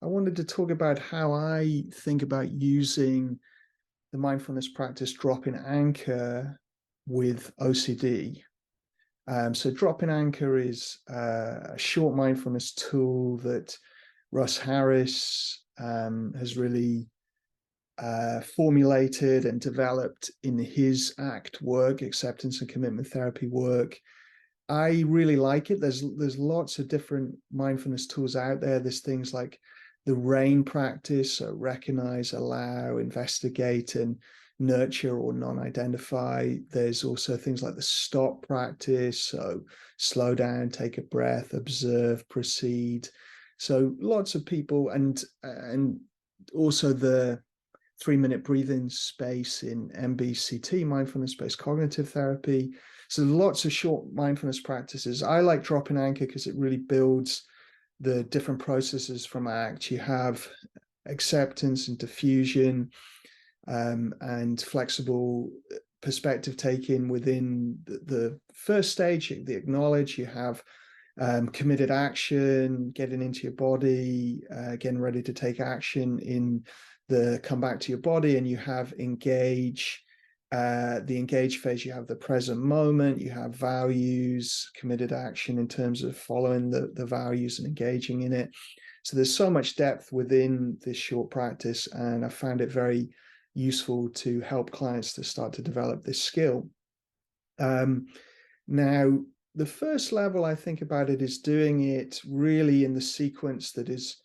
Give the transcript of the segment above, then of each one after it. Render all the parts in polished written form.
I wanted to talk about how I think about using the mindfulness practice drop-in anchor with OCD. So drop-in anchor is a short mindfulness tool that Russ Harris has really formulated and developed in his ACT work, acceptance and commitment therapy work. I really like it. There's lots of different mindfulness tools out there. There's things like the RAIN practice, so recognize, allow, investigate, and nurture or non-identify. There's also things like the STOP practice, so slow down, take a breath, observe, proceed. So lots of people, and also the 3-minute breathing space in MBCT, mindfulness-based cognitive therapy. So lots of short mindfulness practices. I like drop-in anchor because it really builds the different processes from ACT. You have acceptance and diffusion, and flexible perspective taking within the first stage, the acknowledge. You have committed action, getting into your body, getting ready to take action in the come back to your body, and you have engage. The engage phase, you have the present moment, you have values, committed action in terms of following the values and engaging in it. So there's so much depth within this short practice, and I found it very useful to help clients to start to develop this skill. Now, the first level I think about it is doing it really in the sequence that is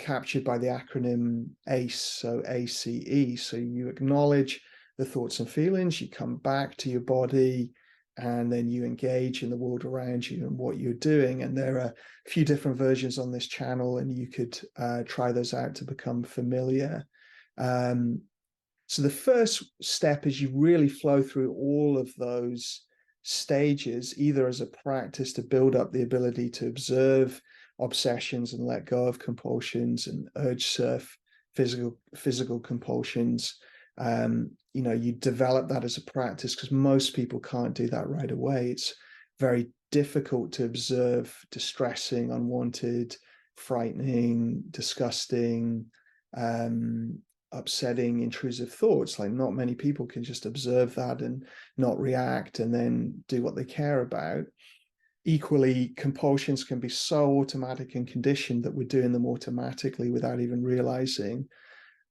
captured by the acronym ACE, so ACE. So you acknowledge the thoughts and feelings, you come back to your body, and then you engage in the world around you and what you're doing. And there are a few different versions on this channel, and you could try those out to become familiar. So the first step is you really flow through all of those stages, either as a practice to build up the ability to observe obsessions and let go of compulsions and urge surf physical compulsions. You develop that as a practice because most people can't do that right away. It's very difficult to observe distressing, unwanted, frightening, disgusting, upsetting, intrusive thoughts. Like, not many people can just observe that and not react and then do what they care about. Equally, compulsions can be so automatic and conditioned that we're doing them automatically without even realizing,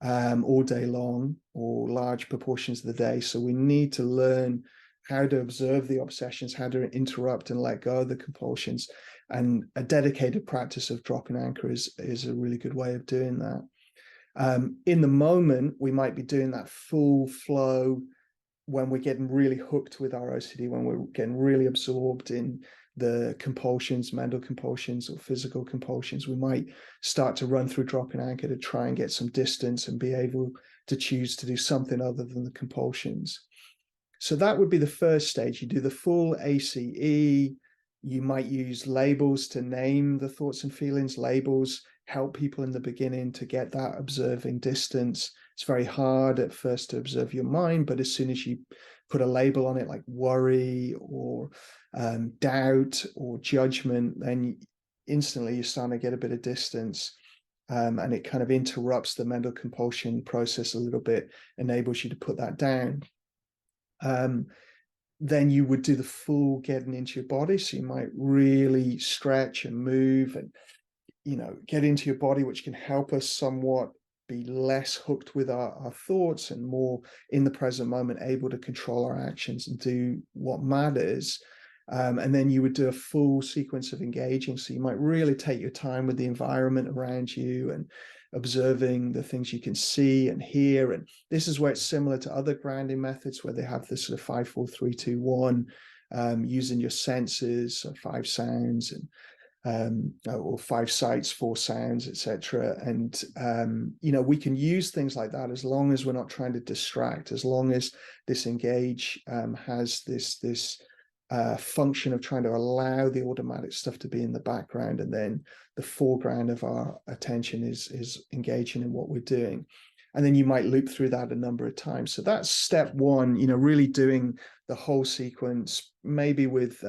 all day long or large proportions of the day. So we need to learn how to observe the obsessions, how to interrupt and let go of the compulsions. And a dedicated practice of drop-in anchor is a really good way of doing that. In the moment, we might be doing that full flow when we're getting really hooked with our OCD, when we're getting really absorbed in the compulsions, mental compulsions or physical compulsions. We might start to run through drop-in anchor to try and get some distance and be able to choose to do something other than the compulsions. So that would be the first stage. You do the full ACE. You might use labels to name the thoughts and feelings. Labels help people in the beginning to get that observing distance. It's very hard at first to observe your mind, but as soon as you put a label on it, like worry or doubt or judgment, then instantly you're starting to get a bit of distance. And it kind of interrupts the mental compulsion process a little bit, enables you to put that down. Then you would do the full getting into your body. So you might really stretch and move and, get into your body, which can help us somewhat be less hooked with our thoughts and more in the present moment, able to control our actions and do what matters. And then you would do a full sequence of engaging. So you might really take your time with the environment around you and observing the things you can see and hear. And this is where it's similar to other grounding methods where they have this sort of 5, 4, 3, 2, 1, using your senses, so 5 sounds and or 5 sights, 4 sounds, etc. And we can use things like that as long as we're not trying to distract, as long as this engage has this function of trying to allow the automatic stuff to be in the background, and then the foreground of our attention is engaging in what we're doing. And then you might loop through that a number of times. So that's step one, really doing the whole sequence, maybe with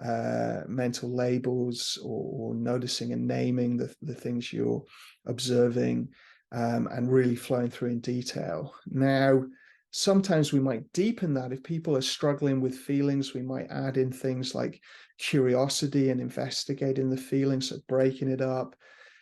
mental labels, or noticing and naming the things you're observing, and really flowing through in detail. Now, sometimes we might deepen that. If people are struggling with feelings, we might add in things like curiosity and investigating the feelings, so breaking it up.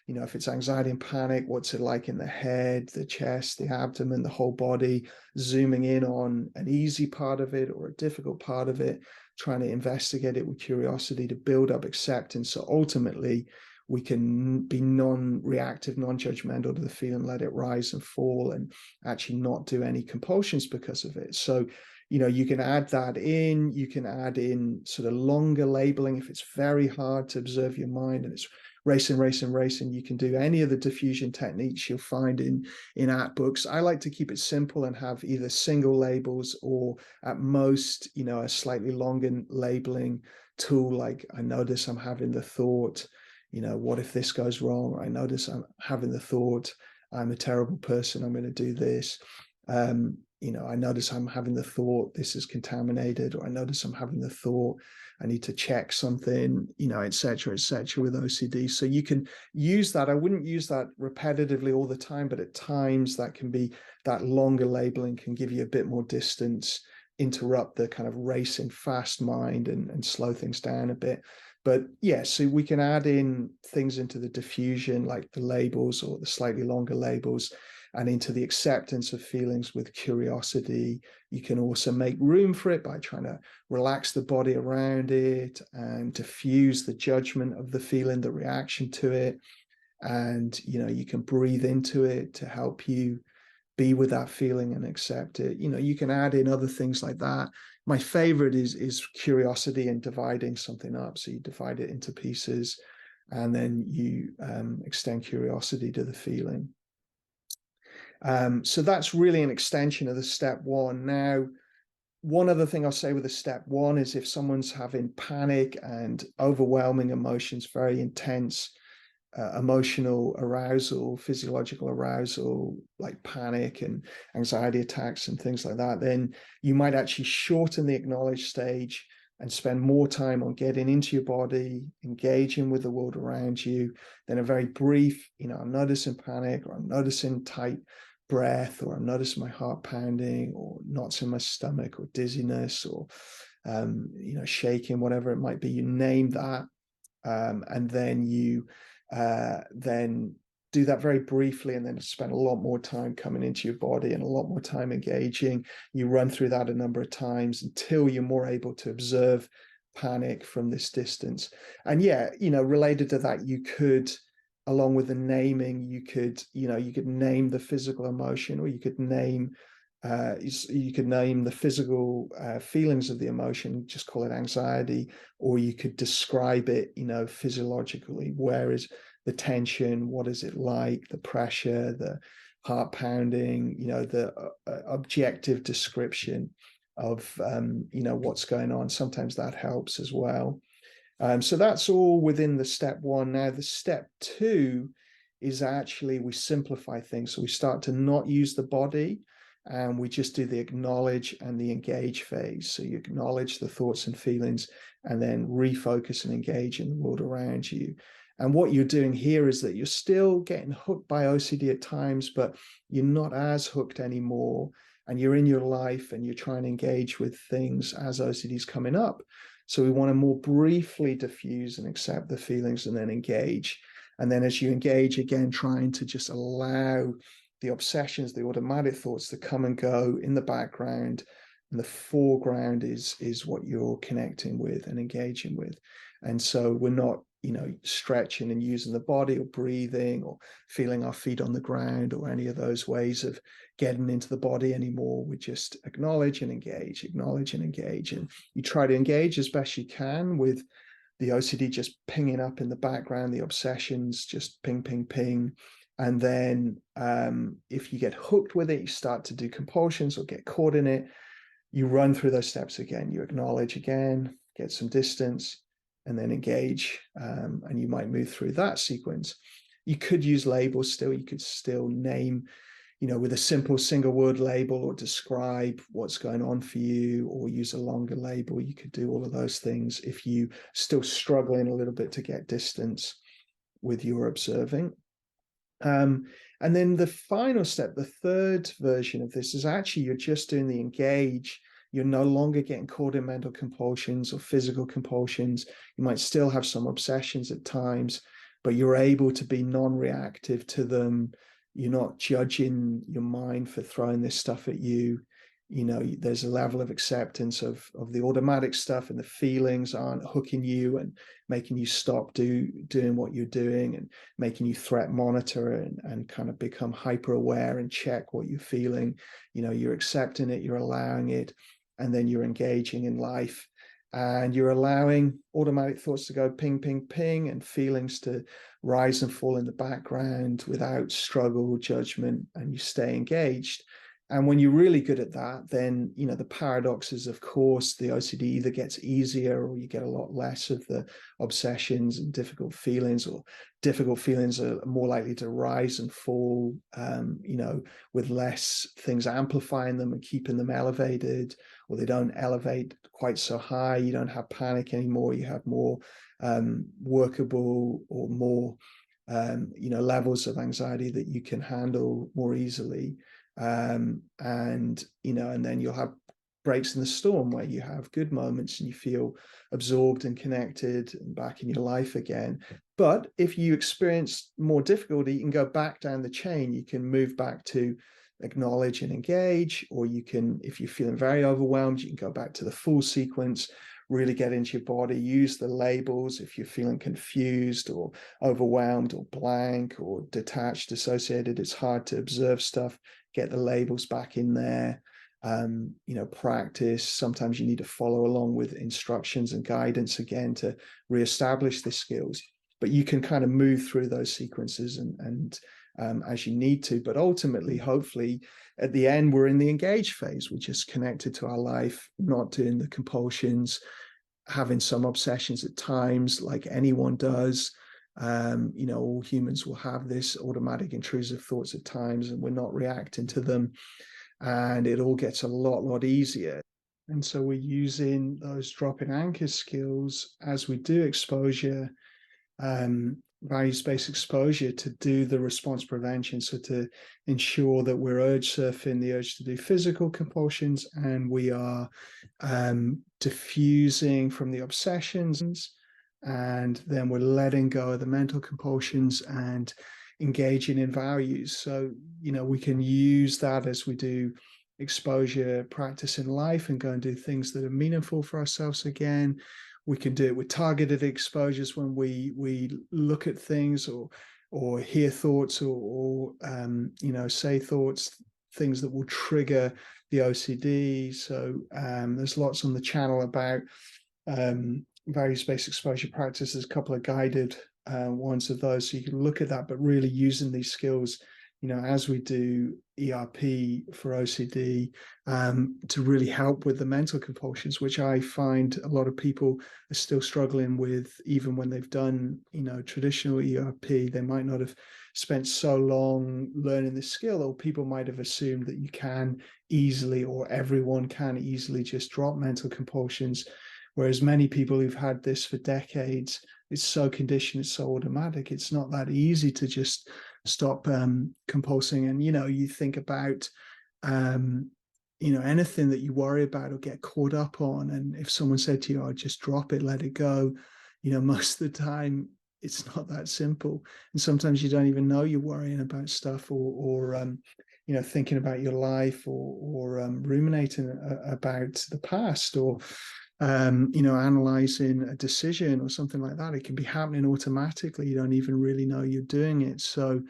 You know, if it's anxiety and panic, what's it like in the head, the chest, the abdomen, the whole body, zooming in on an easy part of it or a difficult part of it, trying to investigate it with curiosity to build up acceptance. So ultimately, we can be non-reactive, non-judgmental to the feeling, let it rise and fall, and actually not do any compulsions because of it. So, you know, you can add that in. You can add in sort of longer labeling if it's very hard to observe your mind and it's racing. You can do any of the diffusion techniques you'll find in art books. I like to keep it simple and have either single labels or at most, you know, a slightly longer labeling tool. Like, I notice I'm having the thought, you know, what if this goes wrong? I notice I'm having the thought, I'm a terrible person, I'm going to do this. You know, I notice I'm having the thought, this is contaminated, or I notice I'm having the thought, I need to check something, you know, et cetera, with OCD. So you can use that. I wouldn't use that repetitively all the time, but at times that can be, that longer labeling can give you a bit more distance, interrupt the kind of racing fast mind, and slow things down a bit. But yeah, so we can add in things into the diffusion, like the labels or the slightly longer labels, and into the acceptance of feelings with curiosity. You can also make room for it by trying to relax the body around it and diffuse the judgment of the feeling, the reaction to it. And, you know, you can breathe into it to help you be with that feeling and accept it. You know, you can add in other things like that. My favorite is curiosity and dividing something up. So you divide it into pieces, and then you extend curiosity to the feeling. So that's really an extension of the step one. Now, one other thing I'll say with the step one is if someone's having panic and overwhelming emotions, very intense emotional arousal, physiological arousal, like panic and anxiety attacks and things like that, then you might actually shorten the acknowledge stage and spend more time on getting into your body, engaging with the world around you, than a very brief, you know, I'm noticing panic, or I'm noticing tight breath, or I'm noticing my heart pounding, or knots in my stomach, or dizziness, or you know, shaking, whatever it might be. You name that, and then you then do that very briefly, and then spend a lot more time coming into your body and a lot more time engaging. You run through that a number of times until you're more able to observe panic from this distance. And yeah, you know, related to that, you could, along with the naming, you could, you know, you could name the physical emotion, or you could name the physical feelings of the emotion, just call it anxiety, or you could describe it, you know, physiologically. Where is the tension? What is it like? The pressure, the heart pounding, you know, the objective description of, you know, what's going on. Sometimes that helps as well. So that's all within the step one. Now, the step two is actually we simplify things. So we start to not use the body, and we just do the acknowledge and the engage phase. So you acknowledge the thoughts and feelings, and then refocus and engage in the world around you. And what you're doing here is that you're still getting hooked by OCD at times, but you're not as hooked anymore. And you're in your life and you're trying to engage with things as OCD is coming up. So we want to more briefly diffuse and accept the feelings, and then engage. And then as you engage again, trying to just allow the obsessions, the automatic thoughts to come and go in the background, and the foreground is what you're connecting with and engaging with. And so we're not, you know, stretching and using the body, or breathing, or feeling our feet on the ground, or any of those ways of getting into the body anymore. We just acknowledge and engage, acknowledge and engage. And you try to engage as best you can with the OCD just pinging up in the background, the obsessions just ping, ping, ping. And then if you get hooked with it, you start to do compulsions or get caught in it, you run through those steps again. You acknowledge again, get some distance, and then engage. And you might move through that sequence. You could use labels still. You could still name with a simple single word label, or describe what's going on for you, or use a longer label. You could do all of those things if you still struggling a little bit to get distance with your observing. And then the final step, the third version of this, is actually you're just doing the engage. You're no longer getting caught in mental compulsions or physical compulsions. You might still have some obsessions at times, but you're able to be non-reactive to them. You're not judging your mind for throwing this stuff at you. There's a level of acceptance of the automatic stuff, and the feelings aren't hooking you and making you stop doing what you're doing, and making you threat monitor and kind of become hyper aware and check what you're feeling. You're accepting it, you're allowing it, and then you're engaging in life, and you're allowing automatic thoughts to go ping, ping, ping, and feelings to rise and fall in the background without struggle, judgment, and you stay engaged. And when you're really good at that, then, the paradox is, of course, the OCD either gets easier, or you get a lot less of the obsessions and difficult feelings, or difficult feelings are more likely to rise and fall, with less things amplifying them and keeping them elevated, or they don't elevate quite so high. You don't have panic anymore. You have more workable, or more, levels of anxiety that you can handle more easily. And then you'll have breaks in the storm where you have good moments and you feel absorbed and connected and back in your life again. But if you experience more difficulty, you can go back down the chain. You can move back to acknowledge and engage, or you can, if you're feeling very overwhelmed, you can go back to the full sequence, really get into your body, use the labels. If you're feeling confused or overwhelmed or blank or detached, dissociated, it's hard to observe stuff, get the labels back in there. Practice. Sometimes you need to follow along with instructions and guidance again to reestablish the skills, but you can kind of move through those sequences and as you need to. But ultimately, hopefully, at the end, we're in the engage phase. We're just connected to our life, not doing the compulsions, having some obsessions at times, like anyone does. All humans will have this automatic intrusive thoughts at times, and we're not reacting to them. And it all gets a lot easier. And so we're using those drop-in anchor skills as we do exposure, values-based exposure, to do the response prevention. So to ensure that we're urge surfing the urge to do physical compulsions, and we are diffusing from the obsessions, and then we're letting go of the mental compulsions and engaging in values. So, we can use that as we do exposure practice in life and go and do things that are meaningful for ourselves again. We can do it with targeted exposures when we look at things or hear thoughts or say thoughts, things that will trigger the OCD. So there's lots on the channel about values-based exposure practice. There's a couple of guided ones of those, so you can look at that, but really using these skills, as we do ERP for OCD, to really help with the mental compulsions, which I find a lot of people are still struggling with, even when they've done, traditional ERP. They might not have spent so long learning the skill, or people might have assumed that you can easily, or everyone can easily just drop mental compulsions. Whereas many people who've had this for decades, it's so conditioned, it's so automatic, it's not that easy to just stop compulsing. And, you think about, anything that you worry about or get caught up on. And if someone said to you, oh, just drop it, let it go, most of the time, it's not that simple. And sometimes you don't even know you're worrying about stuff, or thinking about your life, or ruminating about the past, or analyzing a decision or something like that. It can be happening automatically. You don't even really know you're doing it. So,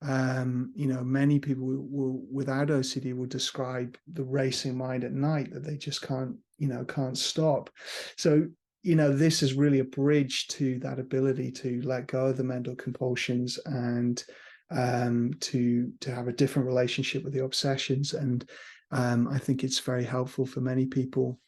many people will without OCD will describe the racing mind at night, that they just can't stop. So, this is really a bridge to that ability to let go of the mental compulsions and to have a different relationship with the obsessions. And I think it's very helpful for many people.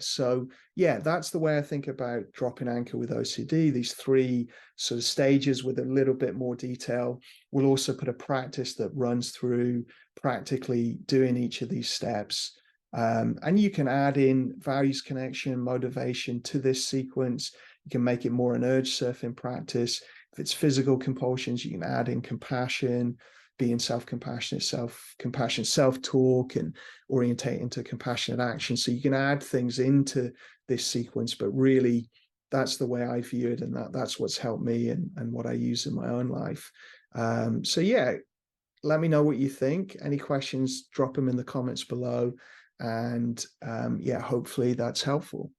So yeah, that's the way I think about dropping anchor with OCD. These three sort of stages with a little bit more detail. We'll also put a practice that runs through practically doing each of these steps. And you can add in values connection, motivation to this sequence. You can make it more an urge surfing practice. If it's physical compulsions, you can add in compassion, being self-compassionate, self-compassion, self-talk, and orientate into compassionate action. So you can add things into this sequence, but really that's the way I view it, and that's what's helped me and what I use in my own life. So yeah, let me know what you think. Any questions, drop them in the comments below. And yeah, hopefully that's helpful.